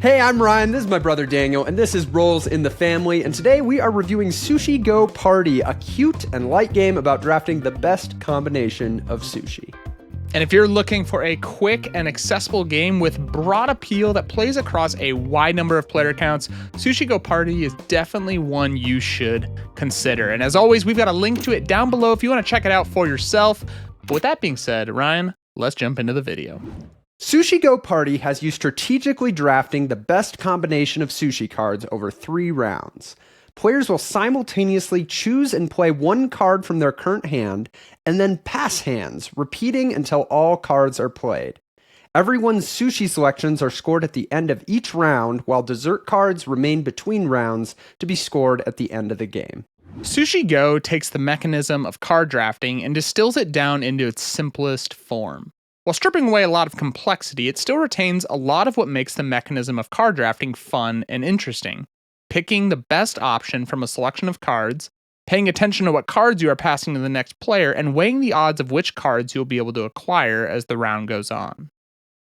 Hey, I'm Ryan, this is my brother Daniel, and this is Roles in the Family, and today we are reviewing Sushi Go Party, a cute and light game about drafting the best combination of sushi. And if you're looking for a quick and accessible game with broad appeal that plays across a wide number of player counts, Sushi Go Party is definitely one you should consider. And as always, we've got a link to it down below if you want to check it out for yourself. But with that being said, Ryan, let's jump into the video. Sushi Go Party has you strategically drafting the best combination of sushi cards over 3 rounds. Players will simultaneously choose and play one card from their current hand, and then pass hands, repeating until all cards are played. Everyone's sushi selections are scored at the end of each round, while dessert cards remain between rounds to be scored at the end of the game. Sushi Go takes the mechanism of card drafting and distills it down into its simplest form. While stripping away a lot of complexity, it still retains a lot of what makes the mechanism of card drafting fun and interesting. Picking the best option from a selection of cards, paying attention to what cards you are passing to the next player, and weighing the odds of which cards you'll be able to acquire as the round goes on.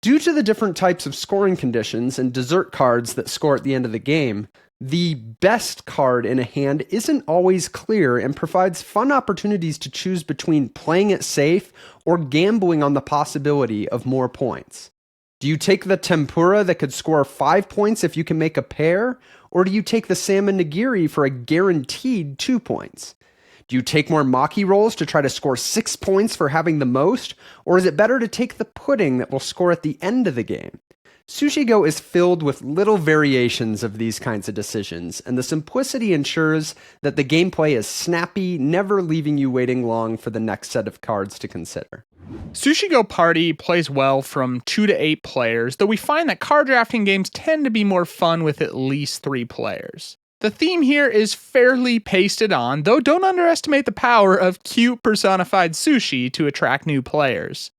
Due to the different types of scoring conditions and dessert cards that score at the end of the game, the best card in a hand isn't always clear and provides fun opportunities to choose between playing it safe or gambling on the possibility of more points. Do you take the tempura that could score 5 points if you can make a pair? Or do you take the salmon nigiri for a guaranteed 2 points? Do you take more maki rolls to try to score 6 points for having the most? Or is it better to take the pudding that will score at the end of the game? Sushi Go is filled with little variations of these kinds of decisions, and the simplicity ensures that the gameplay is snappy, never leaving you waiting long for the next set of cards to consider. Sushi Go Party plays well from 2 to 8 players, though we find that card drafting games tend to be more fun with at least 3 players. The theme here is fairly pasted on, though don't underestimate the power of cute personified sushi to attract new players.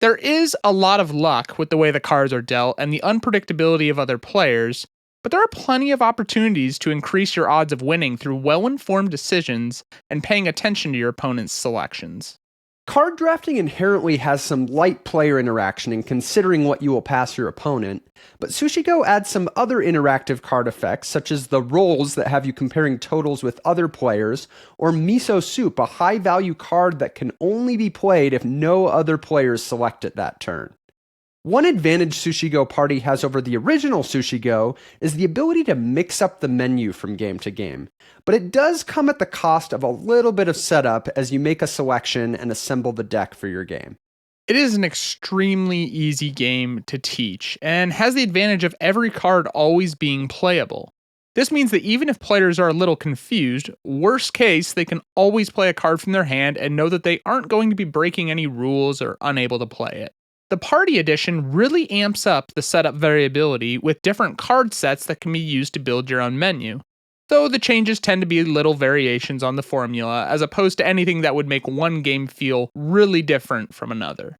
There is a lot of luck with the way the cards are dealt and the unpredictability of other players, but there are plenty of opportunities to increase your odds of winning through well-informed decisions and paying attention to your opponent's selections. Card drafting inherently has some light player interaction in considering what you will pass your opponent, but Sushi Go adds some other interactive card effects, such as the rolls that have you comparing totals with other players, or Miso Soup, a high-value card that can only be played if no other players select it that turn. One advantage Sushi Go Party has over the original Sushi Go is the ability to mix up the menu from game to game, but it does come at the cost of a little bit of setup as you make a selection and assemble the deck for your game. It is an extremely easy game to teach, and has the advantage of every card always being playable. This means that even if players are a little confused, worst case, they can always play a card from their hand and know that they aren't going to be breaking any rules or unable to play it. The Party Edition really amps up the setup variability with different card sets that can be used to build your own menu, though the changes tend to be little variations on the formula as opposed to anything that would make one game feel really different from another.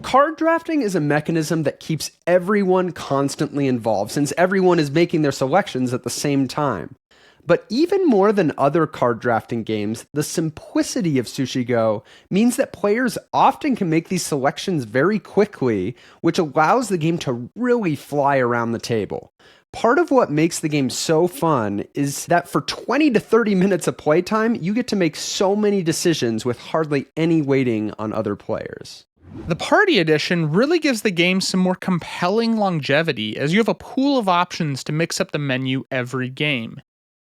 Card drafting is a mechanism that keeps everyone constantly involved since everyone is making their selections at the same time. But even more than other card drafting games, the simplicity of Sushi Go means that players often can make these selections very quickly, which allows the game to really fly around the table. Part of what makes the game so fun is that for 20 to 30 minutes of playtime, you get to make so many decisions with hardly any waiting on other players. The Party Edition really gives the game some more compelling longevity as you have a pool of options to mix up the menu every game.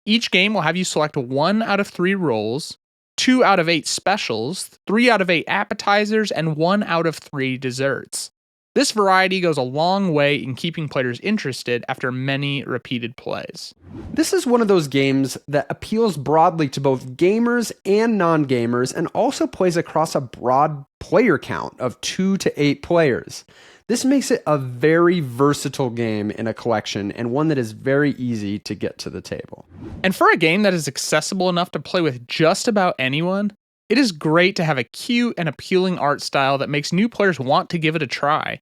Each game will have you select 1 out of 3 rolls, 2 out of 8 specials, 3 out of 8 appetizers, and 1 out of 3 desserts. This variety goes a long way in keeping players interested after many repeated plays. This is one of those games that appeals broadly to both gamers and non-gamers and also plays across a broad player count of 2 to 8 players. This makes it a very versatile game in a collection and one that is very easy to get to the table. And for a game that is accessible enough to play with just about anyone, it is great to have a cute and appealing art style that makes new players want to give it a try.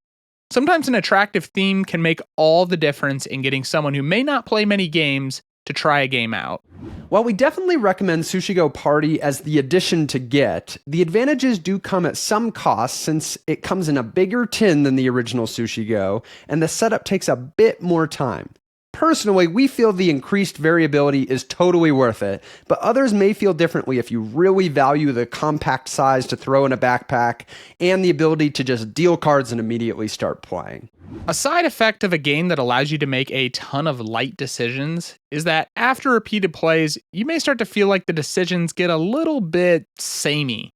Sometimes an attractive theme can make all the difference in getting someone who may not play many games to try a game out. While we definitely recommend Sushi Go Party as the addition to get, the advantages do come at some cost since it comes in a bigger tin than the original Sushi Go, and the setup takes a bit more time. Personally, we feel the increased variability is totally worth it, but others may feel differently if you really value the compact size to throw in a backpack and the ability to just deal cards and immediately start playing. A side effect of a game that allows you to make a ton of light decisions is that after repeated plays, you may start to feel like the decisions get a little bit samey.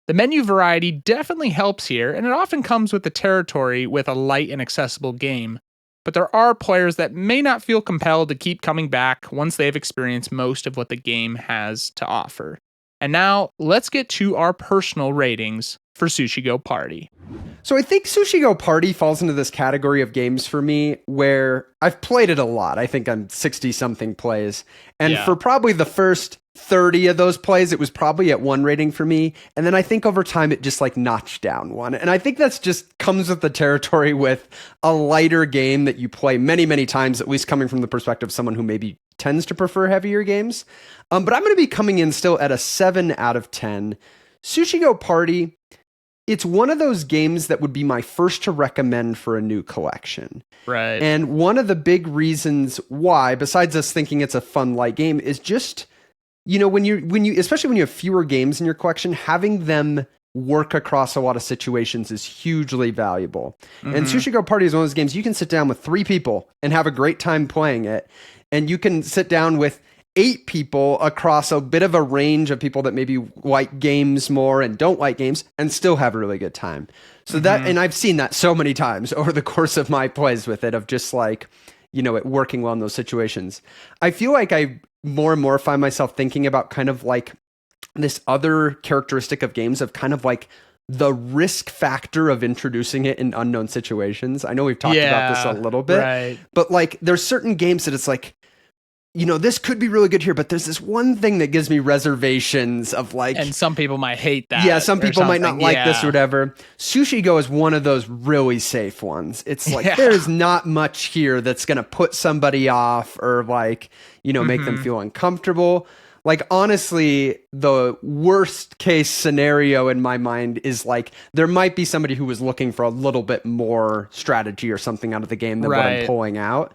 The menu variety definitely helps here, and it often comes with the territory with a light and accessible game. But there are players that may not feel compelled to keep coming back once they've experienced most of what the game has to offer. And now, let's get to our personal ratings for Sushi Go Party. So I think Sushi Go Party falls into this category of games for me where I've played it a lot. I think I'm 60-something plays. And for probably the first 30 of those plays, it was probably at 1 rating for me. And then I think over time, it just like notched down 1. And I think that's just comes with the territory with a lighter game that you play many, many times, at least coming from the perspective of someone who maybe tends to prefer heavier games. But I'm going to be coming in still at a 7 out of 10. Sushi Go Party, it's one of those games that would be my first to recommend for a new collection. Right. And one of the big reasons why, besides us thinking it's a fun light game, is just, you know, when you especially when you have fewer games in your collection, having them work across a lot of situations is hugely valuable. And Sushi Go Party is one of those games you can sit down with 3 people and have a great time playing it. And you can sit down with 8 people across a bit of a range of people that maybe like games more and don't like games and still have a really good time. So that, and I've seen that so many times over the course of my plays with it, of just like, you know, it working well in those situations. I feel like I more and more find myself thinking about kind of like this other characteristic of games of kind of like the risk factor of introducing it in unknown situations. I know we've talked about this a little bit, but like there's certain games that it's like, you know, this could be really good here, but there's this one thing that gives me reservations of like... And some people might hate that. Yeah, some people might not like this or whatever. Sushi Go is one of those really safe ones. It's like, there's not much here that's going to put somebody off or like, you know, make them feel uncomfortable. Like, honestly, the worst case scenario in my mind is like, there might be somebody who was looking for a little bit more strategy or something out of the game than what I'm pulling out.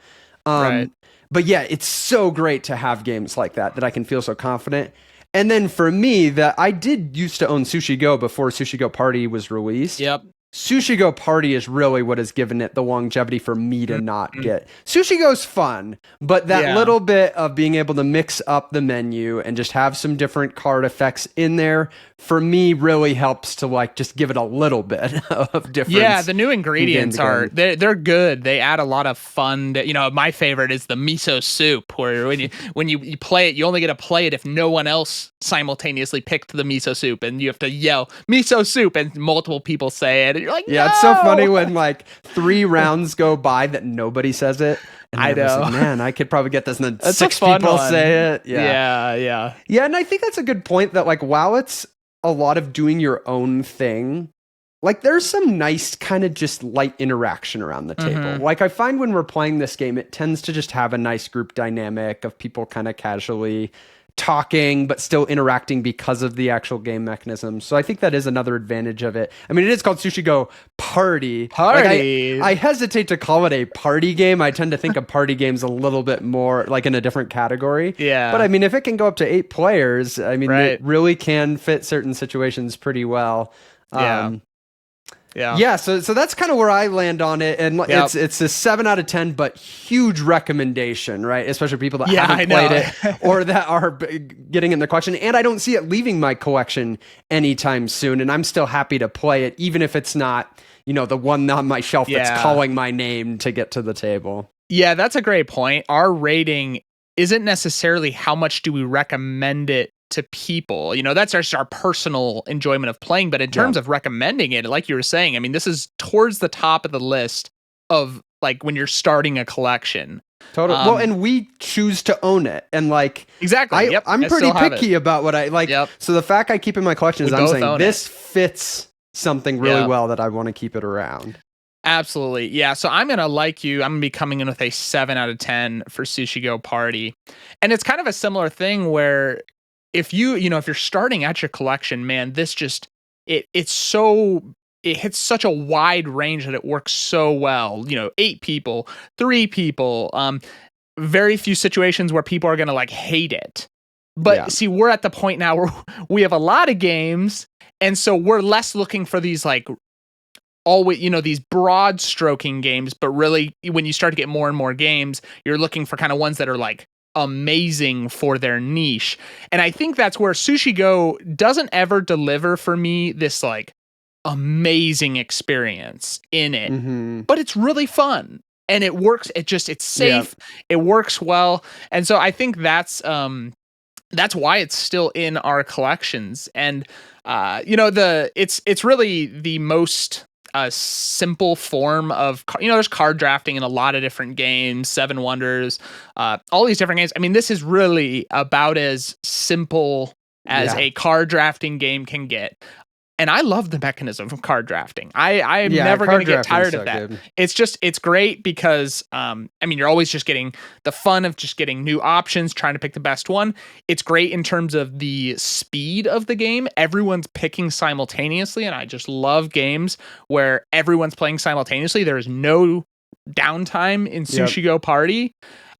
But yeah, it's so great to have games like that I can feel so confident. And then for me, that I did used to own Sushi Go before Sushi Go Party was released. Yep. Sushi Go Party is really what has given it the longevity for me to not get. Sushi Go's fun, but that little bit of being able to mix up the menu and just have some different card effects in there, for me, really helps to like just give it a little bit of difference. Yeah, the new ingredients are they're good. They add a lot of fun. You know, my favorite is the miso soup, where when you play it, you only get to play it if no one else simultaneously picked the miso soup, and you have to yell miso soup, and multiple people say it. You're like, yeah, it's so funny when like 3 rounds go by that nobody says it. And I know. Like, man, I could probably get this. And then That's 6 people say it. Yeah. Yeah, and I think that's a good point that like, while it's a lot of doing your own thing, like there's some nice kind of just light interaction around the table. Like I find when we're playing this game, it tends to just have a nice group dynamic of people kind of casually talking but still interacting because of the actual game mechanism. So I think that is another advantage of it. I mean, it is called Sushi Go Party. Like I hesitate to call it a party game. I tend to think of party games a little bit more like in a different category. Yeah. But I mean, if it can go up to 8 players, I mean, it really can fit certain situations pretty well. Yeah, so that's kind of where I land on it, and it's a 7 out of 10, but huge recommendation, right? Especially people that haven't played it or that are getting in their collection. And I don't see it leaving my collection anytime soon, and I'm still happy to play it, even if it's not, you know, the one on my shelf that's calling my name to get to the table. Yeah, that's a great point. Our rating isn't necessarily how much do we recommend it to people. You know, that's our personal enjoyment of playing, but in terms of recommending it, like you were saying, I mean, this is towards the top of the list of like when you're starting a collection. Totally. Well, and we choose to own it, and like exactly. I'm pretty picky about what I like. So the fact I keep in my collection is I'm saying this fits something really well that I want to keep it around. Absolutely. Yeah. So I'm going to like you. I'm going to be coming in with a 7 out of 10 for Sushi Go Party. And it's kind of a similar thing where if if you're starting at your collection, man, this just, it hits such a wide range that it works so well. 8 people, 3 people, very few situations where people are going to like hate it. But see, we're at the point now where we have a lot of games. And so we're less looking for these like always, these broad stroking games, but really when you start to get more and more games, you're looking for kind of ones that are like amazing for their niche. And I think that's where Sushi Go doesn't ever deliver for me this like amazing experience in it, but it's really fun and it works. It's safe. It works well. And so I think that's why it's still in our collections. And it's really the most simple form of there's card drafting in a lot of different games, Seven Wonders, all these different games. I mean, this is really about as simple as a card drafting game can get. And I love the mechanism of card drafting. I am never going to get tired of that. Good. It's great because, you're always just getting the fun of just getting new options, trying to pick the best one. It's great in terms of the speed of the game. Everyone's picking simultaneously, and I just love games where everyone's playing simultaneously. There is no downtime in Sushi Go Party.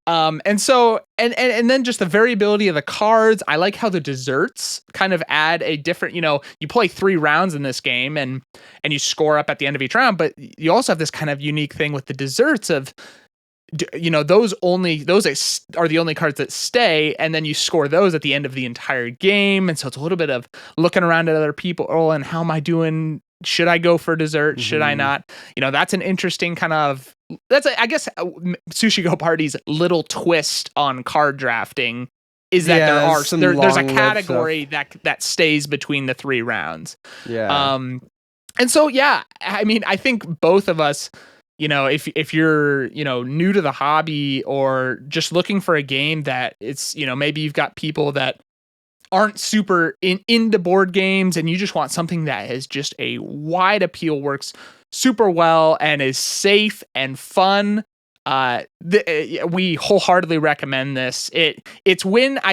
And so, and then just the variability of the cards. I like how the desserts kind of add a different, you play 3 rounds in this game and you score up at the end of each round, but you also have this kind of unique thing with the desserts of, those are the only cards that stay. And then you score those at the end of the entire game. And so it's a little bit of looking around at other people. Oh, and how am I doing? Should I go for dessert? Should I not? That's an interesting kind of, I guess Sushi Go Party's little twist on card drafting is that there's a category that stays between the 3 rounds. Yeah. And so, I think both of us, if you're, new to the hobby or just looking for a game that it's, maybe you've got people that aren't super into board games and you just want something that has just a wide appeal, works super well and is safe and fun, we wholeheartedly recommend this. I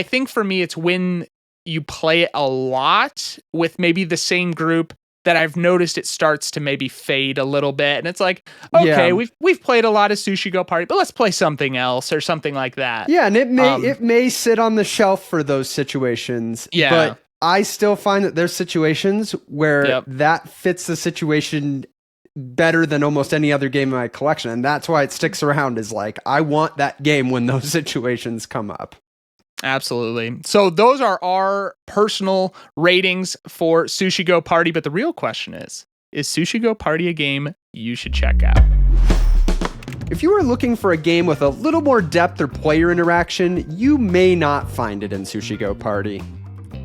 think for me it's when you play it a lot with maybe the same group that I've noticed it starts to maybe fade a little bit, and it's like, okay, we've played a lot of Sushi Go Party, but let's play something else or something like that. Yeah, and it may sit on the shelf for those situations. Yeah, but I still find that there's situations where that fits the situation better than almost any other game in my collection, and that's why it sticks around. Is like, I want that game when those situations come up. Absolutely. So those are our personal ratings for Sushi Go Party. But the real question is Sushi Go Party a game you should check out? If you are looking for a game with a little more depth or player interaction, you may not find it in Sushi Go Party.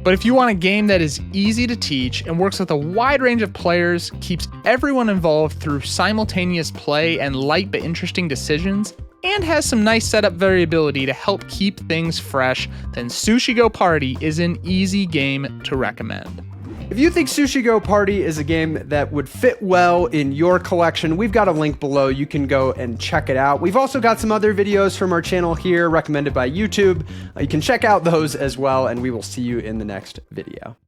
But if you want a game that is easy to teach and works with a wide range of players, keeps everyone involved through simultaneous play and light but interesting decisions, and has some nice setup variability to help keep things fresh, then Sushi Go Party is an easy game to recommend. If you think Sushi Go Party is a game that would fit well in your collection, we've got a link below. You can go and check it out. We've also got some other videos from our channel here recommended by YouTube. You can check out those as well, and we will see you in the next video.